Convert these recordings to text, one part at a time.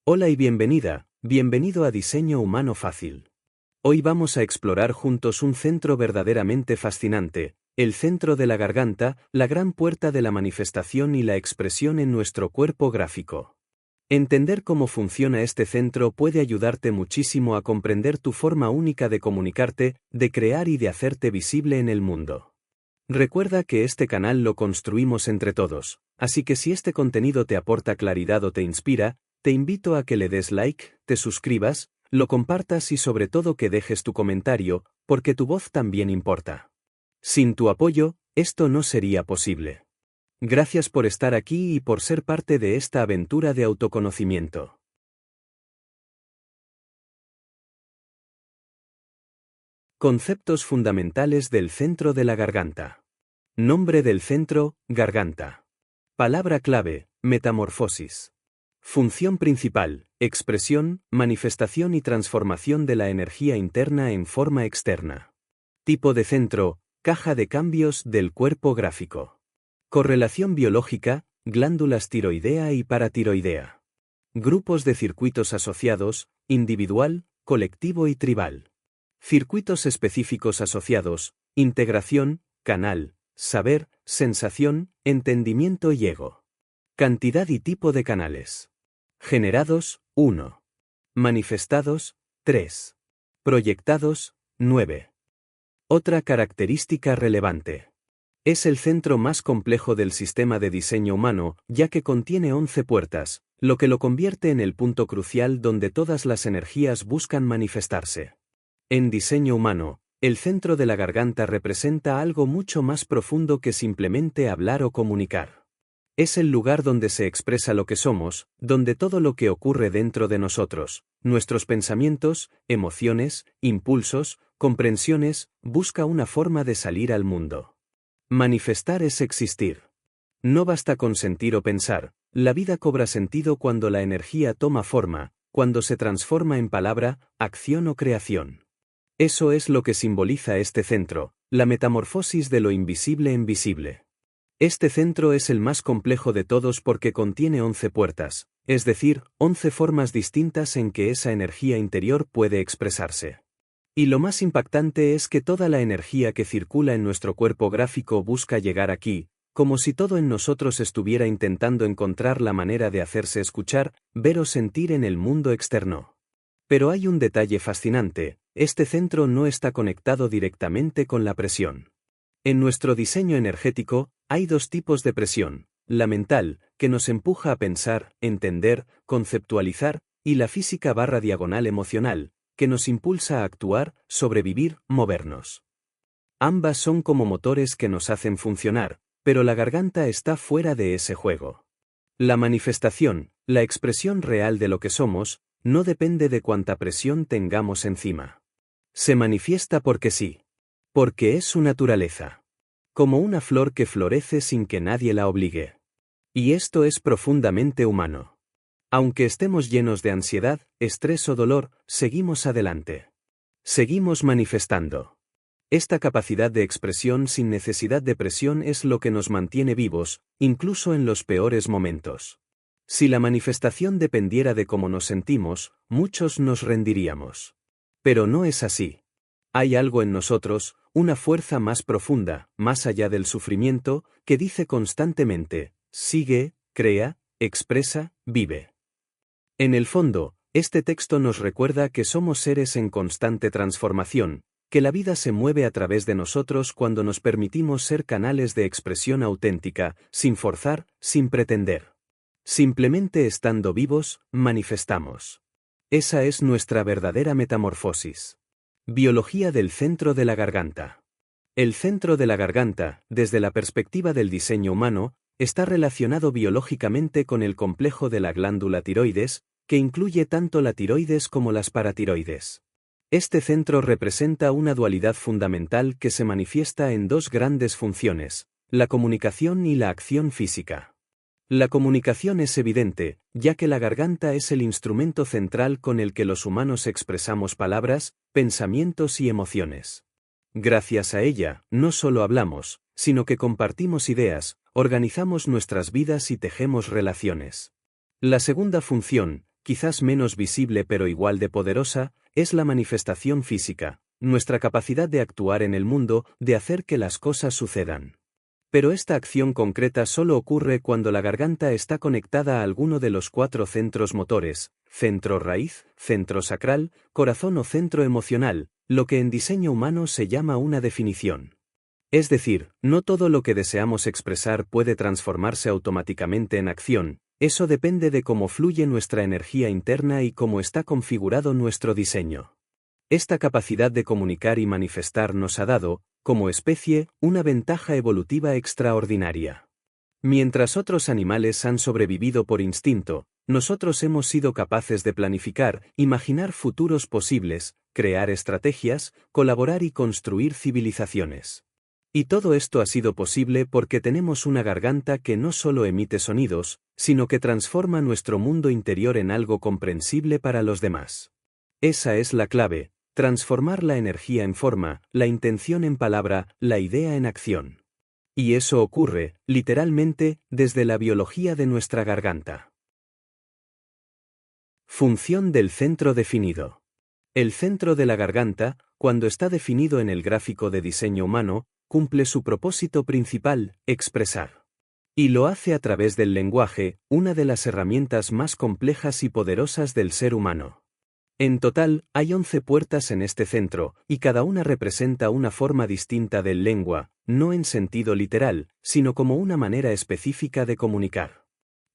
Hola y bienvenido a Diseño Humano Fácil. Hoy vamos a explorar juntos un centro verdaderamente fascinante, el centro de la garganta, la gran puerta de la manifestación y la expresión en nuestro cuerpo gráfico. Entender cómo funciona este centro puede ayudarte muchísimo a comprender tu forma única de comunicarte, de crear y de hacerte visible en el mundo. Recuerda que este canal lo construimos entre todos, así que si este contenido te aporta claridad o te inspira, te invito a que le des like, te suscribas, lo compartas y sobre todo que dejes tu comentario, porque tu voz también importa. Sin tu apoyo, esto no sería posible. Gracias por estar aquí y por ser parte de esta aventura de autoconocimiento. Conceptos fundamentales del centro de la garganta. Nombre del centro, garganta. Palabra clave, metamorfosis. Función principal, expresión, manifestación y transformación de la energía interna en forma externa. Tipo de centro, caja de cambios del cuerpo gráfico. Correlación biológica, glándulas tiroidea y paratiroidea. Grupos de circuitos asociados, individual, colectivo y tribal. Circuitos específicos asociados, integración, canal, saber, sensación, entendimiento y ego. Cantidad y tipo de canales. Generados, 1. Manifestados, 3. Proyectados, 9. Otra característica relevante. Es el centro más complejo del sistema de diseño humano, ya que contiene 11 puertas, lo que lo convierte en el punto crucial donde todas las energías buscan manifestarse. En diseño humano, el centro de la garganta representa algo mucho más profundo que simplemente hablar o comunicar. Es el lugar donde se expresa lo que somos, donde todo lo que ocurre dentro de nosotros, nuestros pensamientos, emociones, impulsos, comprensiones, busca una forma de salir al mundo. Manifestar es existir. No basta con sentir o pensar, la vida cobra sentido cuando la energía toma forma, cuando se transforma en palabra, acción o creación. Eso es lo que simboliza este centro, la metamorfosis de lo invisible en visible. Este centro es el más complejo de todos porque contiene 11 puertas, es decir, 11 formas distintas en que esa energía interior puede expresarse. Y lo más impactante es que toda la energía que circula en nuestro cuerpo gráfico busca llegar aquí, como si todo en nosotros estuviera intentando encontrar la manera de hacerse escuchar, ver o sentir en el mundo externo. Pero hay un detalle fascinante, este centro no está conectado directamente con la presión. En nuestro diseño energético, hay dos tipos de presión, la mental, que nos empuja a pensar, entender, conceptualizar, y la física/diagonal emocional, que nos impulsa a actuar, sobrevivir, movernos. Ambas son como motores que nos hacen funcionar, pero la garganta está fuera de ese juego. La manifestación, la expresión real de lo que somos, no depende de cuánta presión tengamos encima. Se manifiesta porque sí. Porque es su naturaleza. Como una flor que florece sin que nadie la obligue. Y esto es profundamente humano. Aunque estemos llenos de ansiedad, estrés o dolor, seguimos adelante. Seguimos manifestando. Esta capacidad de expresión sin necesidad de presión es lo que nos mantiene vivos, incluso en los peores momentos. Si la manifestación dependiera de cómo nos sentimos, muchos nos rendiríamos. Pero no es así. Hay algo en nosotros, una fuerza más profunda, más allá del sufrimiento, que dice constantemente, sigue, crea, expresa, vive. En el fondo, este texto nos recuerda que somos seres en constante transformación, que la vida se mueve a través de nosotros cuando nos permitimos ser canales de expresión auténtica, sin forzar, sin pretender. Simplemente estando vivos, manifestamos. Esa es nuestra verdadera metamorfosis. Biología del centro de la garganta. El centro de la garganta, desde la perspectiva del diseño humano, está relacionado biológicamente con el complejo de la glándula tiroides, que incluye tanto la tiroides como las paratiroides. Este centro representa una dualidad fundamental que se manifiesta en dos grandes funciones, la comunicación y la acción física. La comunicación es evidente, ya que la garganta es el instrumento central con el que los humanos expresamos palabras, pensamientos y emociones. Gracias a ella, no solo hablamos, sino que compartimos ideas, organizamos nuestras vidas y tejemos relaciones. La segunda función, quizás menos visible pero igual de poderosa, es la manifestación física, nuestra capacidad de actuar en el mundo, de hacer que las cosas sucedan. Pero esta acción concreta solo ocurre cuando la garganta está conectada a alguno de los 4 centros motores: centro raíz, centro sacral, corazón o centro emocional, lo que en diseño humano se llama una definición. Es decir, no todo lo que deseamos expresar puede transformarse automáticamente en acción, eso depende de cómo fluye nuestra energía interna y cómo está configurado nuestro diseño. Esta capacidad de comunicar y manifestar nos ha dado, como especie, una ventaja evolutiva extraordinaria. Mientras otros animales han sobrevivido por instinto, nosotros hemos sido capaces de planificar, imaginar futuros posibles, crear estrategias, colaborar y construir civilizaciones. Y todo esto ha sido posible porque tenemos una garganta que no solo emite sonidos, sino que transforma nuestro mundo interior en algo comprensible para los demás. Esa es la clave. Transformar la energía en forma, la intención en palabra, la idea en acción. Y eso ocurre, literalmente, desde la biología de nuestra garganta. Función del centro definido. El centro de la garganta, cuando está definido en el gráfico de diseño humano, cumple su propósito principal: expresar. Y lo hace a través del lenguaje, una de las herramientas más complejas y poderosas del ser humano. En total, hay 11 puertas en este centro, y cada una representa una forma distinta del lengua, no en sentido literal, sino como una manera específica de comunicar.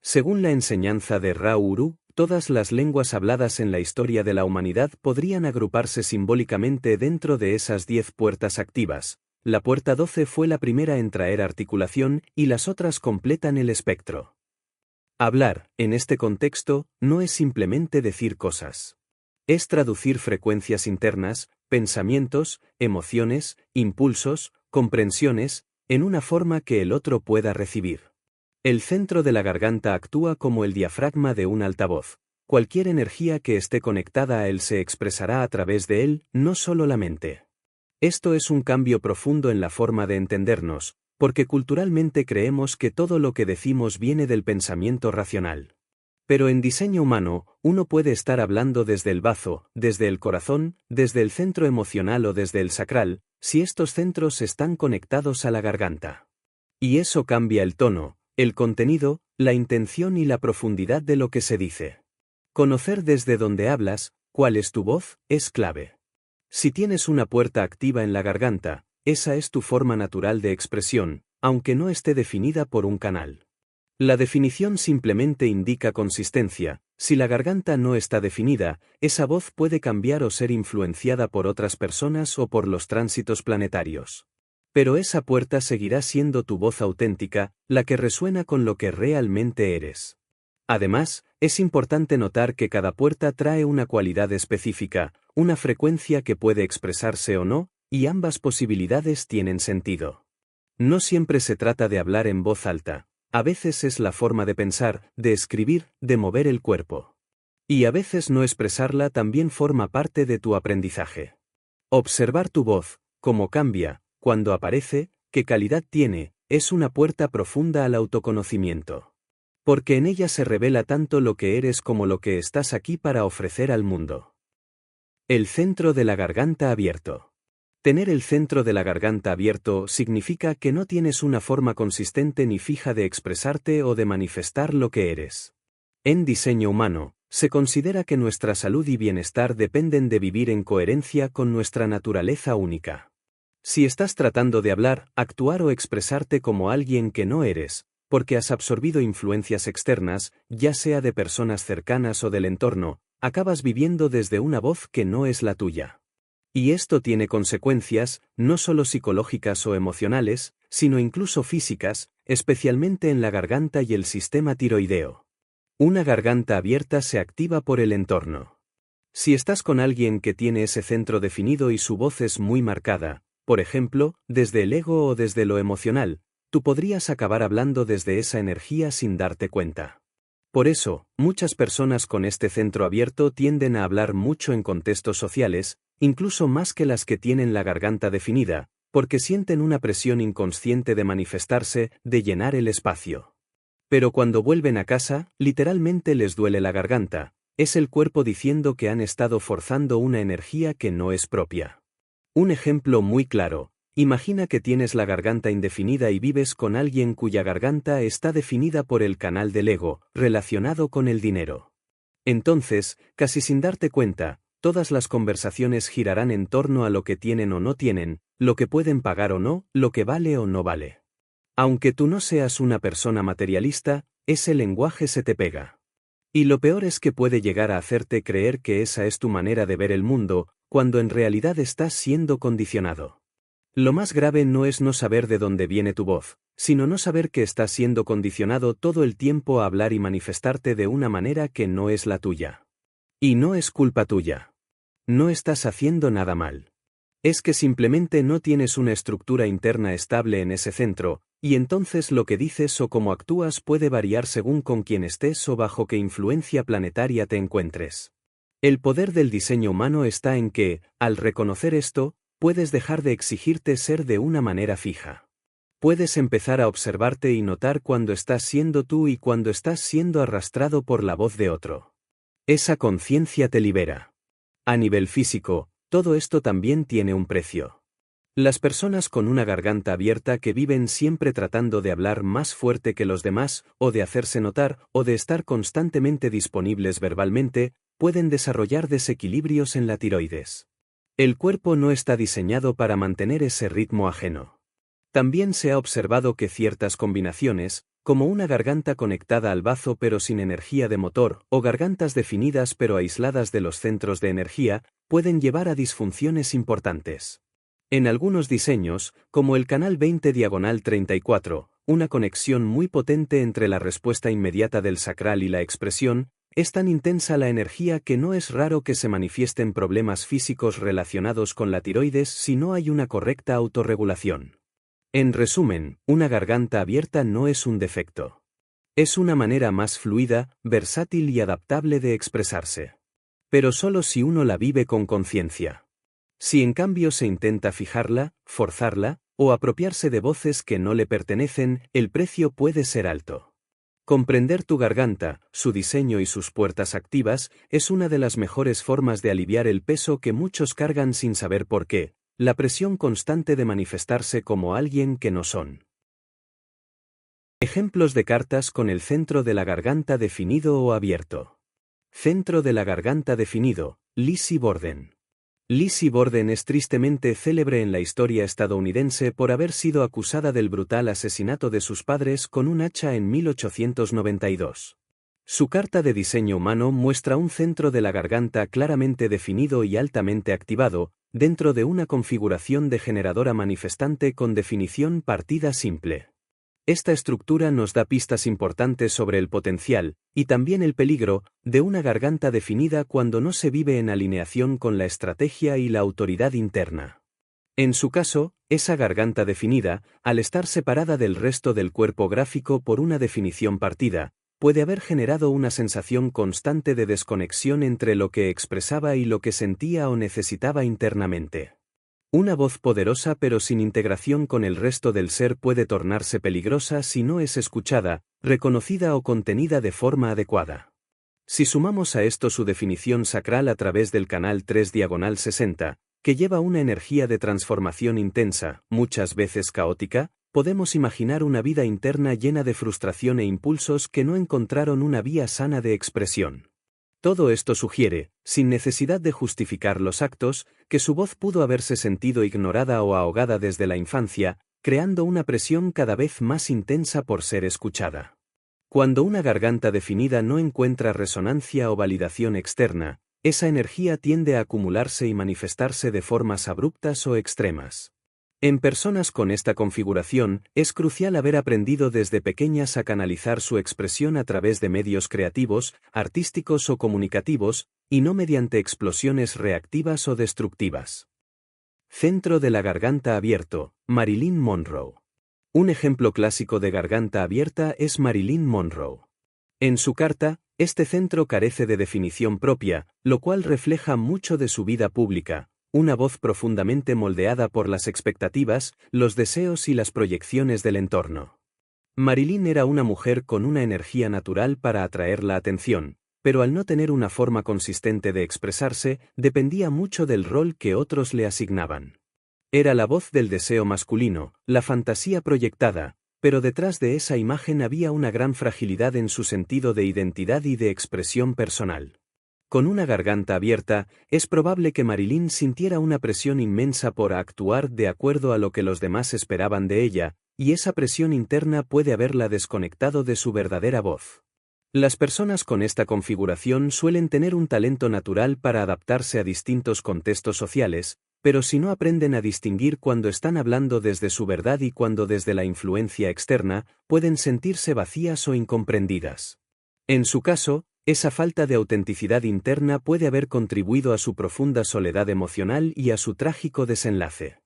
Según la enseñanza de Ra Uru, todas las lenguas habladas en la historia de la humanidad podrían agruparse simbólicamente dentro de esas 10 puertas activas. La puerta 12 fue la primera en traer articulación, y las otras completan el espectro. Hablar, en este contexto, no es simplemente decir cosas. Es traducir frecuencias internas, pensamientos, emociones, impulsos, comprensiones, en una forma que el otro pueda recibir. El centro de la garganta actúa como el diafragma de un altavoz. Cualquier energía que esté conectada a él se expresará a través de él, no solo la mente. Esto es un cambio profundo en la forma de entendernos, porque culturalmente creemos que todo lo que decimos viene del pensamiento racional. Pero en diseño humano, uno puede estar hablando desde el bazo, desde el corazón, desde el centro emocional o desde el sacral, si estos centros están conectados a la garganta. Y eso cambia el tono, el contenido, la intención y la profundidad de lo que se dice. Conocer desde dónde hablas, cuál es tu voz, es clave. Si tienes una puerta activa en la garganta, esa es tu forma natural de expresión, aunque no esté definida por un canal. La definición simplemente indica consistencia. Si la garganta no está definida, esa voz puede cambiar o ser influenciada por otras personas o por los tránsitos planetarios. Pero esa puerta seguirá siendo tu voz auténtica, la que resuena con lo que realmente eres. Además, es importante notar que cada puerta trae una cualidad específica, una frecuencia que puede expresarse o no, y ambas posibilidades tienen sentido. No siempre se trata de hablar en voz alta. A veces es la forma de pensar, de escribir, de mover el cuerpo. Y a veces no expresarla también forma parte de tu aprendizaje. Observar tu voz, cómo cambia, cuándo aparece, qué calidad tiene, es una puerta profunda al autoconocimiento. Porque en ella se revela tanto lo que eres como lo que estás aquí para ofrecer al mundo. El centro de la garganta abierto. Tener el centro de la garganta abierto significa que no tienes una forma consistente ni fija de expresarte o de manifestar lo que eres. En diseño humano, se considera que nuestra salud y bienestar dependen de vivir en coherencia con nuestra naturaleza única. Si estás tratando de hablar, actuar o expresarte como alguien que no eres, porque has absorbido influencias externas, ya sea de personas cercanas o del entorno, acabas viviendo desde una voz que no es la tuya. Y esto tiene consecuencias, no solo psicológicas o emocionales, sino incluso físicas, especialmente en la garganta y el sistema tiroideo. Una garganta abierta se activa por el entorno. Si estás con alguien que tiene ese centro definido y su voz es muy marcada, por ejemplo, desde el ego o desde lo emocional, tú podrías acabar hablando desde esa energía sin darte cuenta. Por eso, muchas personas con este centro abierto tienden a hablar mucho en contextos sociales, incluso más que las que tienen la garganta definida, porque sienten una presión inconsciente de manifestarse, de llenar el espacio. Pero cuando vuelven a casa, literalmente les duele la garganta, Es el cuerpo diciendo que han estado forzando una energía que no es propia. Un ejemplo muy claro: imagina que tienes la garganta indefinida y vives con alguien cuya garganta está definida por el canal del ego, relacionado con el dinero. Entonces, casi sin darte cuenta, todas las conversaciones girarán en torno a lo que tienen o no tienen, lo que pueden pagar o no, lo que vale o no vale. Aunque tú no seas una persona materialista, ese lenguaje se te pega. Y lo peor es que puede llegar a hacerte creer que esa es tu manera de ver el mundo, cuando en realidad estás siendo condicionado. Lo más grave no es no saber de dónde viene tu voz, sino no saber que estás siendo condicionado todo el tiempo a hablar y manifestarte de una manera que no es la tuya. Y no es culpa tuya. No estás haciendo nada mal. Es que simplemente no tienes una estructura interna estable en ese centro, y entonces lo que dices o cómo actúas puede variar según con quién estés o bajo qué influencia planetaria te encuentres. El poder del diseño humano está en que, al reconocer esto, puedes dejar de exigirte ser de una manera fija. Puedes empezar a observarte y notar cuando estás siendo tú y cuando estás siendo arrastrado por la voz de otro. Esa conciencia te libera. A nivel físico, todo esto también tiene un precio. Las personas con una garganta abierta que viven siempre tratando de hablar más fuerte que los demás, o de hacerse notar, o de estar constantemente disponibles verbalmente, pueden desarrollar desequilibrios en la tiroides. El cuerpo no está diseñado para mantener ese ritmo ajeno. También se ha observado que ciertas combinaciones, como una garganta conectada al bazo pero sin energía de motor, o gargantas definidas pero aisladas de los centros de energía, pueden llevar a disfunciones importantes. En algunos diseños, como el canal 20/34, una conexión muy potente entre la respuesta inmediata del sacral y la expresión, es tan intensa la energía que no es raro que se manifiesten problemas físicos relacionados con la tiroides si no hay una correcta autorregulación. En resumen, una garganta abierta no es un defecto. Es una manera más fluida, versátil y adaptable de expresarse. Pero solo si uno la vive con conciencia. Si en cambio se intenta fijarla, forzarla, o apropiarse de voces que no le pertenecen, el precio puede ser alto. Comprender tu garganta, su diseño y sus puertas activas, es una de las mejores formas de aliviar el peso que muchos cargan sin saber por qué, la presión constante de manifestarse como alguien que no son. Ejemplos de cartas con el centro de la garganta definido o abierto. Centro de la garganta definido, Lizzie Borden. Lizzie Borden es tristemente célebre en la historia estadounidense por haber sido acusada del brutal asesinato de sus padres con un hacha en 1892. Su carta de diseño humano muestra un centro de la garganta claramente definido y altamente activado, dentro de una configuración de generadora manifestante con definición partida simple. Esta estructura nos da pistas importantes sobre el potencial, y también el peligro, de una garganta definida cuando no se vive en alineación con la estrategia y la autoridad interna. En su caso, esa garganta definida, al estar separada del resto del cuerpo gráfico por una definición partida, puede haber generado una sensación constante de desconexión entre lo que expresaba y lo que sentía o necesitaba internamente. Una voz poderosa pero sin integración con el resto del ser puede tornarse peligrosa si no es escuchada, reconocida o contenida de forma adecuada. Si sumamos a esto su definición sacral a través del canal 3/60, que lleva una energía de transformación intensa, muchas veces caótica, podemos imaginar una vida interna llena de frustración e impulsos que no encontraron una vía sana de expresión. Todo esto sugiere, sin necesidad de justificar los actos, que su voz pudo haberse sentido ignorada o ahogada desde la infancia, creando una presión cada vez más intensa por ser escuchada. Cuando una garganta definida no encuentra resonancia o validación externa, esa energía tiende a acumularse y manifestarse de formas abruptas o extremas. En personas con esta configuración, es crucial haber aprendido desde pequeñas a canalizar su expresión a través de medios creativos, artísticos o comunicativos, y no mediante explosiones reactivas o destructivas. Centro de la garganta abierto, Marilyn Monroe. Un ejemplo clásico de garganta abierta es Marilyn Monroe. En su carta, este centro carece de definición propia, lo cual refleja mucho de su vida pública. Una voz profundamente moldeada por las expectativas, los deseos y las proyecciones del entorno. Marilyn era una mujer con una energía natural para atraer la atención, pero al no tener una forma consistente de expresarse, dependía mucho del rol que otros le asignaban. Era la voz del deseo masculino, la fantasía proyectada, pero detrás de esa imagen había una gran fragilidad en su sentido de identidad y de expresión personal. Con una garganta abierta, es probable que Marilyn sintiera una presión inmensa por actuar de acuerdo a lo que los demás esperaban de ella, y esa presión interna puede haberla desconectado de su verdadera voz. Las personas con esta configuración suelen tener un talento natural para adaptarse a distintos contextos sociales, pero si no aprenden a distinguir cuando están hablando desde su verdad y cuando desde la influencia externa, pueden sentirse vacías o incomprendidas. En su caso, esa falta de autenticidad interna puede haber contribuido a su profunda soledad emocional y a su trágico desenlace.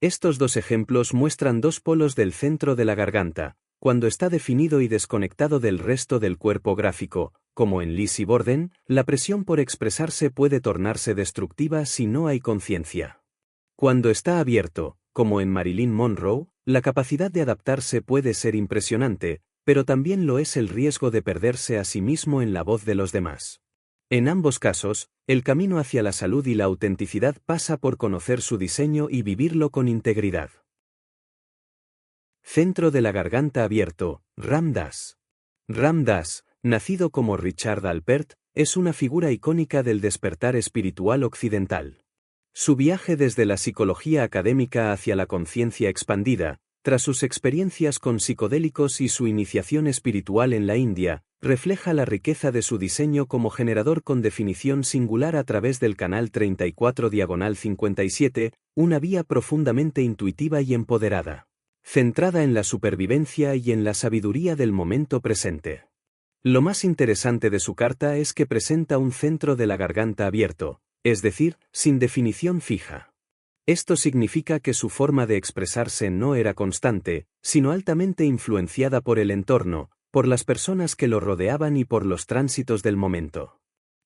Estos dos ejemplos muestran dos polos del centro de la garganta, cuando está definido y desconectado del resto del cuerpo gráfico, como en Lizzie Borden, la presión por expresarse puede tornarse destructiva si no hay conciencia. Cuando está abierto, como en Marilyn Monroe, la capacidad de adaptarse puede ser impresionante, pero también lo es el riesgo de perderse a sí mismo en la voz de los demás. En ambos casos, el camino hacia la salud y la autenticidad pasa por conocer su diseño y vivirlo con integridad. Centro de la garganta abierto, Ram Dass. Ram Dass, nacido como Richard Alpert, es una figura icónica del despertar espiritual occidental. Su viaje desde la psicología académica hacia la conciencia expandida, tras sus experiencias con psicodélicos y su iniciación espiritual en la India, refleja la riqueza de su diseño como generador con definición singular a través del canal 34/57, una vía profundamente intuitiva y empoderada, centrada en la supervivencia y en la sabiduría del momento presente. Lo más interesante de su carta es que presenta un centro de la garganta abierto, es decir, sin definición fija. Esto significa que su forma de expresarse no era constante, sino altamente influenciada por el entorno, por las personas que lo rodeaban y por los tránsitos del momento.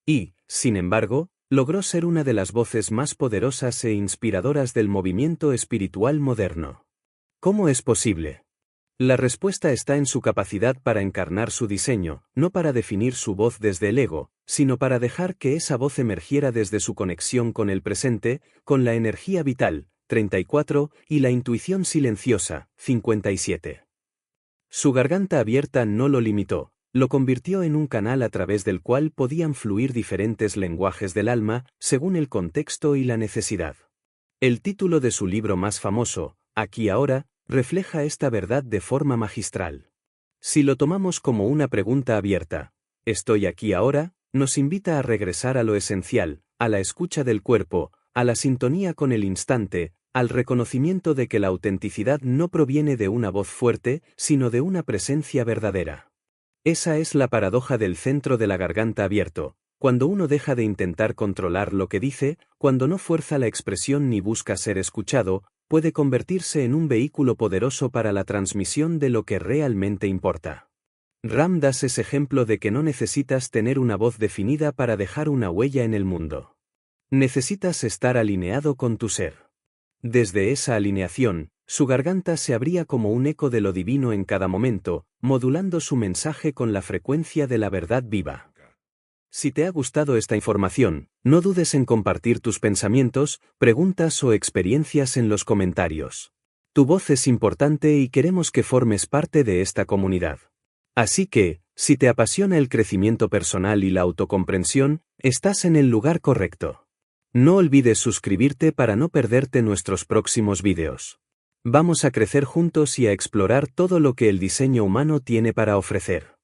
Y, sin embargo, logró ser una de las voces más poderosas e inspiradoras del movimiento espiritual moderno. ¿Cómo es posible? La respuesta está en su capacidad para encarnar su diseño, no para definir su voz desde el ego, sino para dejar que esa voz emergiera desde su conexión con el presente, con la energía vital, 34, y la intuición silenciosa, 57. Su garganta abierta no lo limitó, lo convirtió en un canal a través del cual podían fluir diferentes lenguajes del alma, según el contexto y la necesidad. El título de su libro más famoso, Aquí ahora, refleja esta verdad de forma magistral. Si lo tomamos como una pregunta abierta, ¿estoy aquí ahora?, nos invita a regresar a lo esencial, a la escucha del cuerpo, a la sintonía con el instante, al reconocimiento de que la autenticidad no proviene de una voz fuerte, sino de una presencia verdadera. Esa es la paradoja del centro de la garganta abierto, cuando uno deja de intentar controlar lo que dice, cuando no fuerza la expresión ni busca ser escuchado, puede convertirse en un vehículo poderoso para la transmisión de lo que realmente importa. Ram Dass es ejemplo de que no necesitas tener una voz definida para dejar una huella en el mundo. Necesitas estar alineado con tu ser. Desde esa alineación, su garganta se abría como un eco de lo divino en cada momento, modulando su mensaje con la frecuencia de la verdad viva. Si te ha gustado esta información, no dudes en compartir tus pensamientos, preguntas o experiencias en los comentarios. Tu voz es importante y queremos que formes parte de esta comunidad. Así que, si te apasiona el crecimiento personal y la autocomprensión, estás en el lugar correcto. No olvides suscribirte para no perderte nuestros próximos vídeos. Vamos a crecer juntos y a explorar todo lo que el diseño humano tiene para ofrecer.